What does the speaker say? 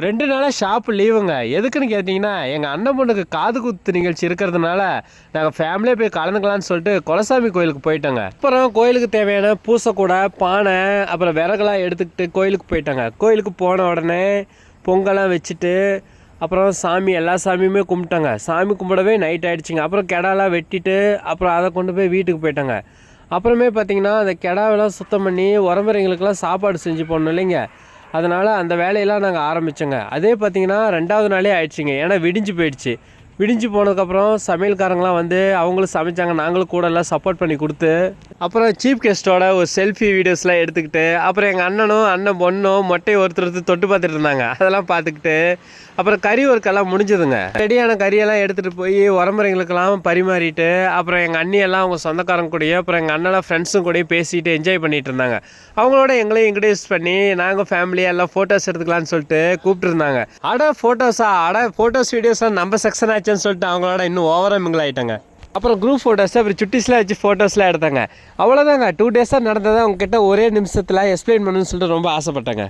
2 நாளாக ஷாப்பு லீவுங்க. எதுக்குன்னு கேட்டிங்கன்னா, எங்கள் அண்ணன் பொண்ணுக்கு காது குத்து நிகழ்ச்சி இருக்கிறதுனால, நாங்கள் ஃபேமிலியாக போய் கலந்துக்கலான்னு சொல்லிட்டு குலசாமி கோயிலுக்கு போயிட்டோங்க. அப்புறம் கோயிலுக்கு தேவையான பூசக்கூடை, பானை, அப்புறம் விறகுலாம் எடுத்துக்கிட்டு கோயிலுக்கு போயிட்டோங்க. கோயிலுக்கு போன உடனே பொங்கலாம் வச்சுட்டு, அப்புறம் சாமி எல்லா சாமியுமே கும்பிட்டோங்க. சாமி கும்பிடவே நைட் ஆகிடுச்சிங்க. அப்புறம் கெடாலாம் வெட்டிட்டு, அப்புறம் அதை கொண்டு போய் வீட்டுக்கு போயிட்டோங்க. அப்புறமே பார்த்திங்கன்னா, அந்த கெடாவெல்லாம் சுத்தம் பண்ணி உறமுறைங்களுக்கெல்லாம் சாப்பாடு செஞ்சு போடணும் இல்லைங்க. அதனால் அந்த வேலையெல்லாம் நாங்கள் ஆரம்பித்தோங்க. அதே பார்த்திங்கன்னா 2வது நாளே ஆயிடுச்சுங்க. ஏன்னா விடிஞ்சு போயிடுச்சு. விடிஞ்சு போனதுக்கப்புறம் சமையல்காரங்களாம் வந்து அவங்களும் சமைச்சாங்க. நாங்களும் கூட எல்லாம் சப்போர்ட் பண்ணி கொடுத்து, அப்புறம் சீஃப் கெஸ்ட்டோட ஒரு செல்ஃபி வீடியோஸ்லாம் எடுத்துக்கிட்டு, அப்புறம் எங்கள் அண்ணன் பொண்ணும் மொட்டையை ஒருத்தர் தொட்டு பார்த்துட்டு இருந்தாங்க. அதெல்லாம் பார்த்துக்கிட்டு, அப்புறம் கறி ஒர்க்கெல்லாம் முடிஞ்சதுங்க. ரெடியான கறியெல்லாம் எடுத்துகிட்டு போய் உறமுறைங்களுக்கெல்லாம் பரிமாறிட்டு, அப்புறம் எங்கள் அண்ணியெல்லாம் அவங்க சொந்தக்காரங்க கூடயே, அப்புறம் எங்கள் அண்ணெல்லாம் ஃப்ரெண்ட்ஸும் கூடயே பேசிட்டு என்ஜாய் பண்ணிகிட்டு இருந்தாங்க. அவங்களோட எங்களையும் இன்ட்ரடியூஸ் பண்ணி நாங்கள் ஃபேமிலியாக எல்லாம் ஃபோட்டோஸ் எடுத்துக்கலான்னு சொல்லிட்டு கூப்பிட்டுருந்தாங்க. ஃபோட்டோஸ் வீடியோஸாக நம்ம செக்ஷன் ஆச்சுன்னு சொல்லிட்டு அவங்களோட இன்னும் ஓவராக மிங்கிள் ஆகிட்டாங்க. அப்புறம் குரூப் ஃபோட்டோஸ், அப்புறம் சுட்டிஸ்லாம் வச்சு ஃபோட்டோஸ்லாம் எடுத்தாங்க. அவ்வளோதாங்க. 2 டேஸாக நடந்ததை அவங்ககிட்ட ஒரே நிமிஷத்தில் எக்ஸ்பிளைன் பண்ணணும்னு சொல்லிட்டு ரொம்ப ஆசைப்பட்டாங்க.